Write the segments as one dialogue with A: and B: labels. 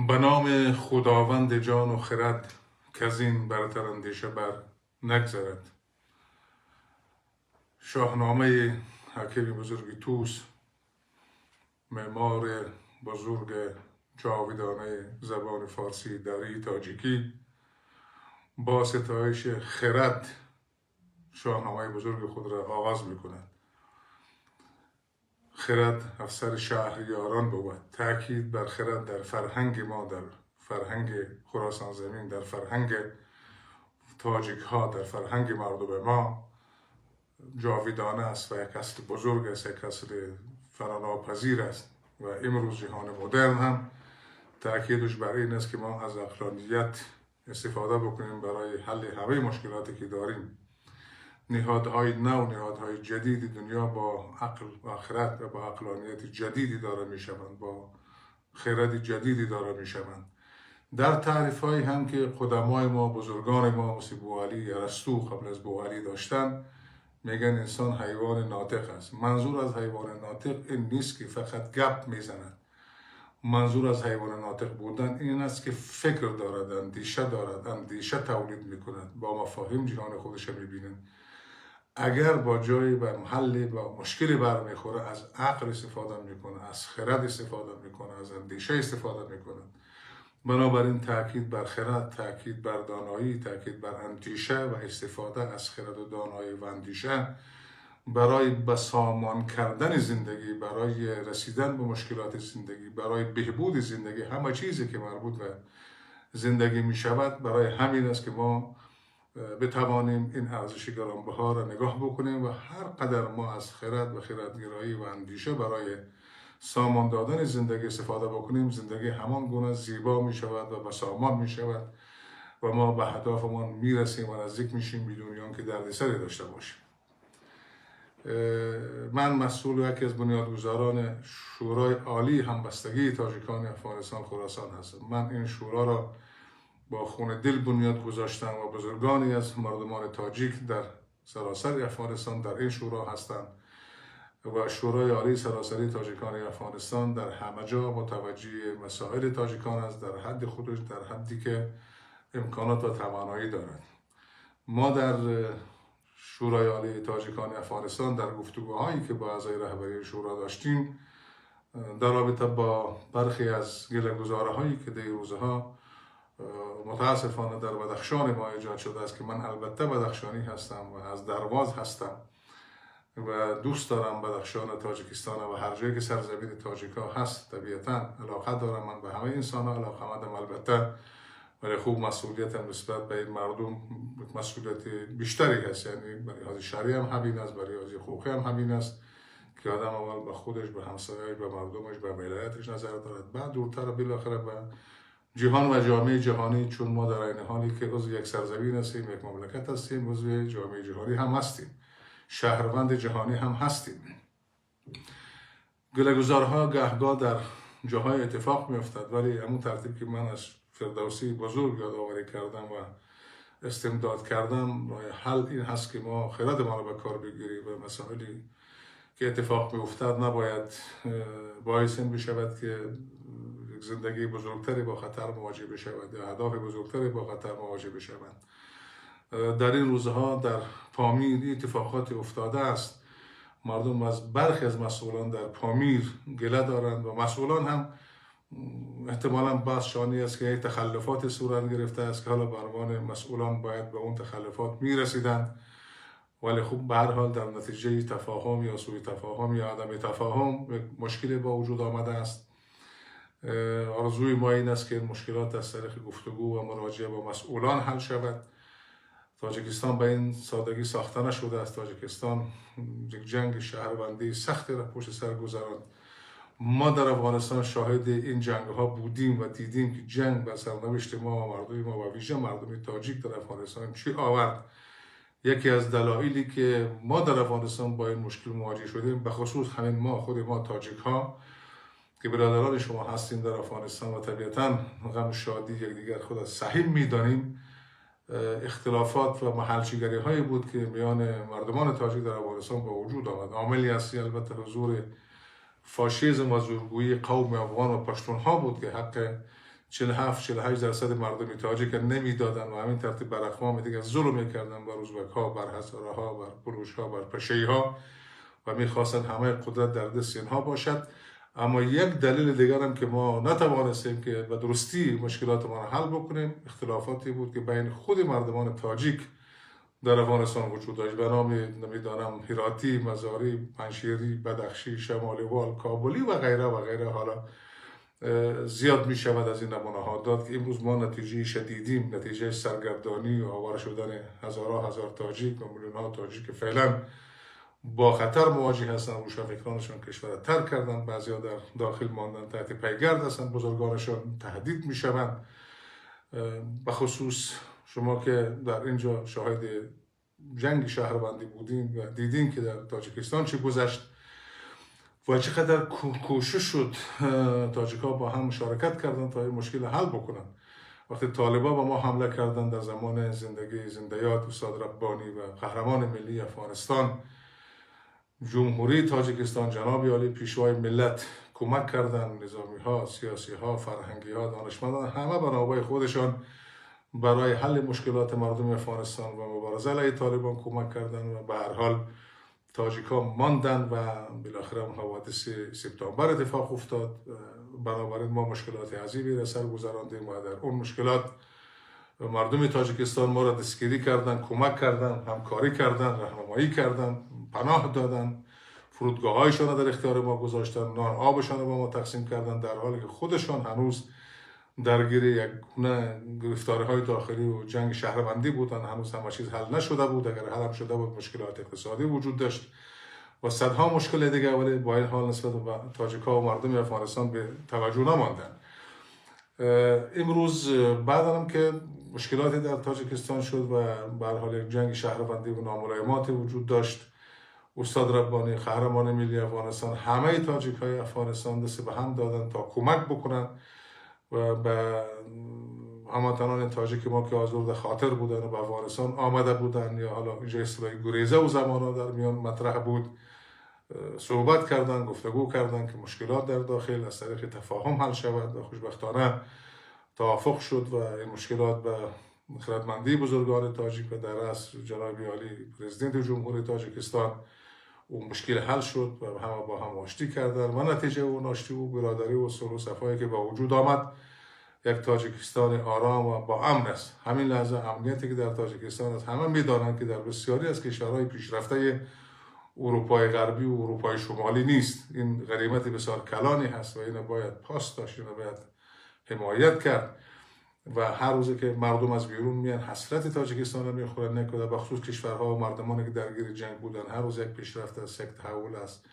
A: به نام خداوند جان و خرد که از این برتر اندیشه بر نگذرد. شاهنامه حکیم بزرگ توس، معمار بزرگ جاودانه زبان فارسی دری تاجیکی، با ستایش خرد شاهنامه بزرگ خود را آغاز می‌کند. خرد افسر شهریاران بود. تأکید بر خرد در فرهنگ ما، در فرهنگ خراسان زمین، در فرهنگ تاجیک ها، در فرهنگ مردم ما جاودانه است و یک اصل بزرگ است، یک اصل فراناپذیر است. و امروز جهان مدرن هم تأکیدش بر این است که ما از عقلانیت استفاده بکنیم برای حل همه مشکلاتی که داریم. نهادهای نو، نهادهای جدید دنیا با عقل و خرد و با عقلانیت جدیدی داره می شوند، با خرد جدیدی داره می شوند. در تعریف های هم که قدمای ما، بزرگان ما مثل بوعلی، ارسطو قبل از بوعلی داشتن، میگن انسان حیوان ناطق است. منظور از حیوان ناطق این نیست که فقط گپ میزند. منظور از حیوان ناطق بودن این است که فکر دارد، اندیشه دارد، اندیشه تولید میکند، با مفاهیم جهان خودش میبیند. اگر با جای و محلی با مشکلی برمیخوره از عقل استفاده میکنه، از خرد استفاده میکنه، از اندیشه استفاده میکنه. بنابراین تاکید بر خرد، تاکید بر دانایی، تاکید بر اندیشه و استفاده از خرد و دانایی و اندیشه برای بسامان کردن زندگی، برای رسیدن به مشکلات زندگی، برای بهبود زندگی، همه چیزی که مربوط به زندگی می شود، برای همین است که ما بتوانیم این ارزش گرانبها را نگاه بکنیم و هر قدر ما از خرد و خردگرایی و اندیشه برای سامان دادن زندگی استفاده بکنیم، زندگی همان گونه زیبا می شود و بسامان می شود و ما به هدفمان می رسیم و نزدیک میشیم بدون آنکه دردسری داشته باشیم. من مسئول یکی از بنیادگذاران شورای عالی همبستگی تاجیکان افغانستان خراسان هستم. من این شورا را با خون دل بنیاد گذاشتم و بزرگانی از مردمان تاجیک در سراسر افغانستان در این شورا هستند و شورای عالی سراسری تاجیکان افغانستان در همه جا متوجه مسائل تاجیکان است، در حد خودش، در حدی که امکانات و توانایی دارد. ما در شورای عالی تاجیکان افغانستان در گفتگوهایی که با اعضای رهبری شورا داشتیم در رابطه با برخی از گله‌گزاری‌هایی که در روزها متاسفانه در بدخشان ما ایجاد شده است که من البته بدخشانی هستم و از درواز هستم و دوست دارم بدخشان تاجیکستان و هر جایی که سرزمین تاجیکا هست طبیعتا علاقه دارم. من به همه انسان ها علاقه‌مندم البته، ولی خوب مسئولیتم نسبت به این مردم مسئولیت بیشتری هست. یعنی برای لحاظ شرعی هم همین است، برای لحاظ حقوقی هم همین است که آدم اول به خودش، به همسایه‌اش، به مردمش، به ولایتش نظر دارد، بعد دورتر بالاخره به جهان و جامعه جهانی، چون ما در این حالی که عضو یک سرزمین هستیم، یک مملکت هستیم، عضو جامعه جهانی هم هستیم، شهروند جهانی هم هستیم. گله‌گزارها گهگاه در جاهای اتفاق میافتد، ولی همون ترتیب که من از فردوسی بزرگ یادآوری کردم و استمداد کردم، راه حل این هست که ما خرد ما را به کار بگیریم و مسائلی که اتفاق میافتد نباید باعث این بشود که زندگی بزرگتری با خطر مواجه بشود یا اهداف بزرگتری با خطر مواجه بشوند. در این روزها در پامیر اتفاقاتی افتاده است. مردم از برخی از مسئولان در پامیر گله دارند و مسئولان هم احتمالاً بحث شانی است که یک تخلفات صورت گرفته است که حالا به عنوان مسئولان باید به اون تخلفات میرسیدند، ولی خوب به هر حال در نتیجه تفاهم یا سوء تفاهم یا عدم تفاهم مشکلی با وجود آمده است. آرزوی ما این است که این مشکلات از طریق گفتگو و مراجعه با مسئولان حل شود. تاجیکستان به این سادگی ساخته نشده است. تاجیکستان یک جنگ شهروندی سختی را پشت سر گذراند. ما در افغانستان شاهد این جنگ ها بودیم و دیدیم که جنگ بر سرنوشت ما و مردم ما و ویژه مردم تاجیک در افغانستان چی آورد. یکی از دلایلی که ما در افغانستان با این مشکل مواجه شدیم، به خصوص همین ما، خود ما تاجیک ها که برادران شما هستیم در افغانستان و طبیعتا غم شادی یکدیگر خود از سهیم میدانیم، اختلافات و محلچیگری هایی بود که میان مردمان تاجیک در افغانستان با وجود آمد. عاملی اصلی البته حضور فاشیسم و زورگویی قوم افغان و پشتون ها بود که حق 47-48% مردم تاجیک نمیدادن و همین ترتیب بر اقوام دیگه ظلم میکردن بر ازبک ها، بر هزاره ها، بر بلوچ ها، بر پشه‌ای ها و میخواستن همه قدرت در دست اینها باشد. اما یک دلیل دیگر هم که ما نتوانستیم که به درستی مشکلات ما را حل بکنیم اختلافاتی بود که بین خود مردمان تاجیک در افغانستان وجود داشت به نام نمیدانم هراتی، مزاری، پنشیری، بدخشی، شمالی وال، کابلی و غیره و غیره. حالا زیاد می شود از این نمونه ها داد که امروز ما نتیجه شدیدیم، نتیجه سرگردانی و آواره شدن هزار تاجیک و میلیون ها تاجیک که فعلا با خطر مواجه هستند. روشنفکرانشان کشور را ترک کردن، بعضیا در داخل ماندن، تحت پیگرد هستند، بزرگانشان تهدید می شوند. به خصوص شما که در اینجا شاهد جنگ شهروندی بودین و دیدین که در تاجیکستان چه گذشت و چقدر کوشش شد تاجیک ها با هم مشارکت کردن تا این مشکل حل بکنن. وقتی طالبا با ما حمله کردن در زمان زندگی زندیات استاد ربانی و قهرمان ملی افغانستان، جمهوری تاجیکستان جناب عالی پیشوای ملت کمک کردن، نظامی ها، سیاسی ها، فرهنگی ها، دانشمندان همه به نوبه خودشان برای حل مشکلات مردم افغانستان و مبارزه علیه طالبان کمک کردن و به هر حال تاجیک ها ماندن و بالاخره حوادث سپتامبر اتفاق افتاد. بنابراین ما مشکلات عظیمی را سر گذراندیم و در اون مشکلات مردم تاجیکستان ما را دستگیری کردن، کمک کردن، همکاری کردن، راهنمایی کردن، پناه دادن، فرودگاه هایشان را در اختیار ما گذاشتن، نان آبشان را با ما تقسیم کردن، در حالی که خودشان هنوز درگیر یک گونه گرفتاری های داخلی و جنگ شهروندی بودن. هنوز همه چیز حل نشده بود. اگر حل شده بود مشکلات اقتصادی وجود داشت و صدها مشکل دیگه، ولی با این حال نسبت به تاجیک ها و مردم افغانستان به توجه نماندن. امروز بعد هم که مشکلاتی در تاجیکستان شد و به هر حال یک جنگ شهروندی و ناملایماتی وجود داشت، استاد ربانی قهرمان ملی افغانستان همه تاجیک های افغانستان دست به هم دادن تا کمک بکنن و به هموطنان تاجیک ما که آزرده خاطر بودن و به افغانستان آمده بودن یا حالا اینجا اصطلاح گریزه و زمانا در میان مطرح بود، صحبت کردن، گفتگو کردن که مشکلات در داخل از طریق تفاهم حل شود و خوشبختانه توافق شد و این مشکلات به خردمندی بزرگان تاجیک و در رأس جناب عالی پرزیدنت جمهوری تاجیکستان اون مشکل حل شد و همه با هم آشتی کردن و نتیجه اون آشتی و برادری و صلح و صفایی که با وجود آمد یک تاجیکستان آرام و با امن است. همین لحظه امنیتی که در تاجیکستان است همه میدانند که در بسیاری از کشورهای پیشرفته اروپای غربی و اروپای شمالی نیست. این غنیمت بسیار کلانی هست و اینو باید پاس داشت، اینو باید حمایت کرد و هر روزه که مردم از بیرون میان حسرت تاجیکستان رو میخورن نکرده، بخصوص کشورها و مردمانی که درگیر جنگ بودن. هر روز یک پیشرفت است، یک تحول است.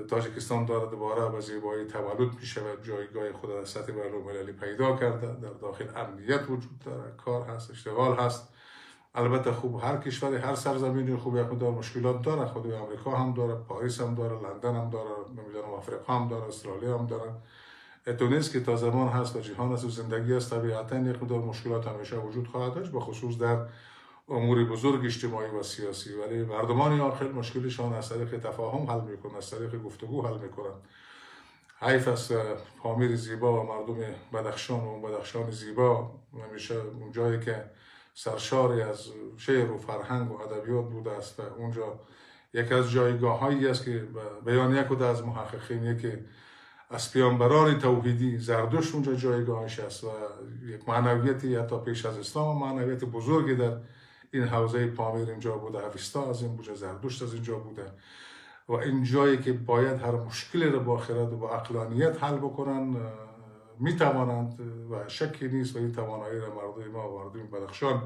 A: تاجیکستان داره دوباره به زیبایی تولد میشود، جایگاه خود در سطح بین‌المللی پیدا کرده، در داخل امنیت وجود داره، کار هست، اشتغال هست. البته خوب هر کشوری، هر سرزمینی خوب یک مقدار مشکلات داره. خود آمریکا هم داره، پاریس هم داره، لندن هم داره، نمیدونم آفریقا هم داره، استرالیا هم داره. اتونس که تا زمان هست و جهان است و زندگی است، طبیعتا یک مقدار مشکلات همیشه وجود خواهد داشت، به خصوص در امور بزرگ اجتماعی و سیاسی. ولی مردمان آخر مشکلشان از طریق تفاهم حل میکنن، از طریق گفتگو حل میکنن. حیف است پامیر زیبا و مردم بدخشان و بدخشان زیبا همیشه اون جایی که سرشاری از شعر و فرهنگ و ادبیات بوده است و اونجا یک از جایگاه هایی است که بیان یک از محققین یکی از پیامبران توحیدی زردشت اونجا جایگاهش است و یک معنویتی حتی پیش از اسلام و معنویت بزرگی در این حوزه پامیر اینجا بوده. اوستا از این بوده، زردشت از اینجا بوده و این جایی که باید هر مشکلی را با خرد و با عقلانیت حل بکنن میتوانند و شکی نیست و این توانایی را مردم ما و مردم بدخشان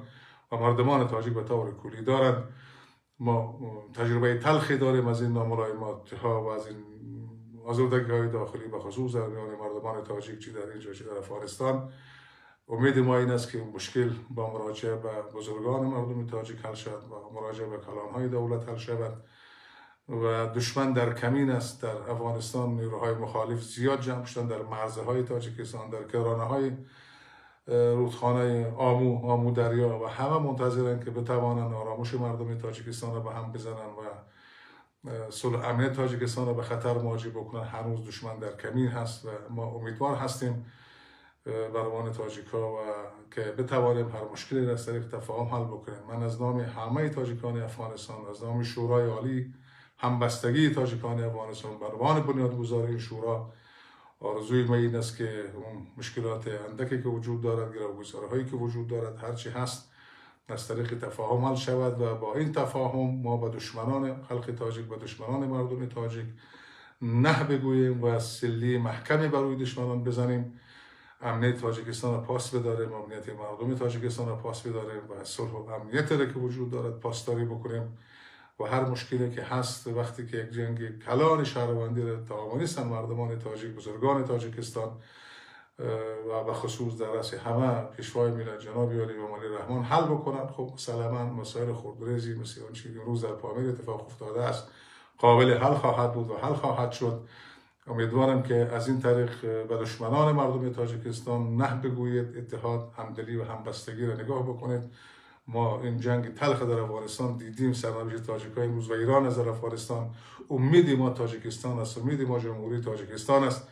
A: و مردمان تاجیک به طور کلی دارند. ما تجربه تلخی داریم از این ناملایمات ها و از این آزردگی های داخلی به خصوص در میان مردمان تاجیک، چی در اینجا چی در افغانستان. امید ما این است که مشکل با مراجعه به بزرگان مردم تاجیک حل شود و مراجعه به کلانهای دولت حل شود و دشمن در کمین است. در افغانستان نیروهای مخالف زیاد جمع شدن در مرزهای تاجیکستان، در کرانه های رودخانه آمو دریا و همه منتظرند که بتوانند آرامش مردم تاجیکستان را به هم بزنند و صلح امنیت تاجیکستان را به خطر مواجه بکنند. هنوز دشمن در کمین هست و ما امیدوار هستیم برمان تاجیک ها و که بتوانیم هر مشکلی را از طریق تفاهم حل بکنیم. من از نام همه تاجیکان افغانستان، از نام شورای عالی همبستگی تاجیکان افغانستان، بر عنوان بنیادگذار این شورا، آرزوی ما این است که اون مشکلات اندکی که وجود دارد، گروگانگیری‌هایی که وجود دارد، هرچی هست از طریق تفاهم حل شود و با این تفاهم ما به دشمنان خلق تاجیک، به دشمنان مردم تاجیک نه بگوییم و سلی محکمی بر روی دشمنان بزنیم، امنیت تاجیکستان را پاس بداریم، امنیت مردم تاجیکستان را پاس بداریم و صلح و امنیت را که وجود دارد پاسداری بکنیم و هر مشکلی که هست وقتی که یک جنگ کلان شهروندی را توانستن مردمان تاجیک، بزرگان تاجیکستان و به خصوص در رأس همه پیشوای ملت جناب علی و مولی رحمان حل بکنند، خب مسلما مسائل خردریزی مثل آنچه که امروز در پامیر اتفاق افتاده است قابل حل خواهد بود و حل خواهد شد. امیدوارم که از این طریق به دشمنان مردم تاجیکستان نه بگویید، اتحاد، همدلی و همبستگی را نگاه بکنید. ما این جنگ تلخ در افغانستان دیدیم، سرنوشت تاجیک‌ها امروز و ایران از افغانستان. امید ما تاجیکستان است، امید ما جمهوری تاجیکستان است.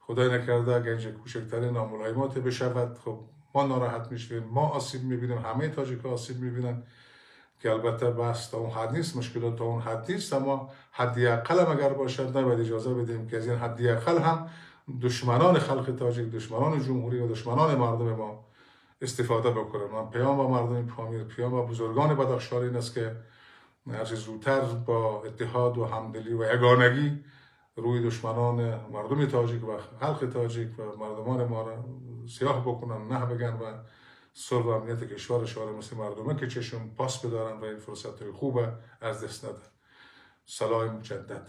A: خدای نکرده اگر اینجا کوچکترین ناملایمات بشود، خب ما ناراحت میشیم، ما آسیب میبینیم، همه تاجیک‌ها آسیب میبینن که البته بس تا اون حد نیست، مشکلات تا اون حد نیست، اما حدی اقل هم اگر باشد نباید اجازه بدیم که از این حدی اقل هم دشمنان خلق تاجیک، دشمنان جمهوری و دشمنان مردم ما استفاده بکنن. من پیام با مردم پامیر، پیام با بزرگان بدخشان این است که هر چه زودتر با اتحاد و همدلی و یگانگی روی دشمنان مردم تاجیک و خلق تاجیک و مردمان ما را سیاه بکنن، نه بگن و صلح و امنیت کشور مثل مردمه که چشم پاس بدارن و این فرصت خوب از دست ندن. سلام مجدد.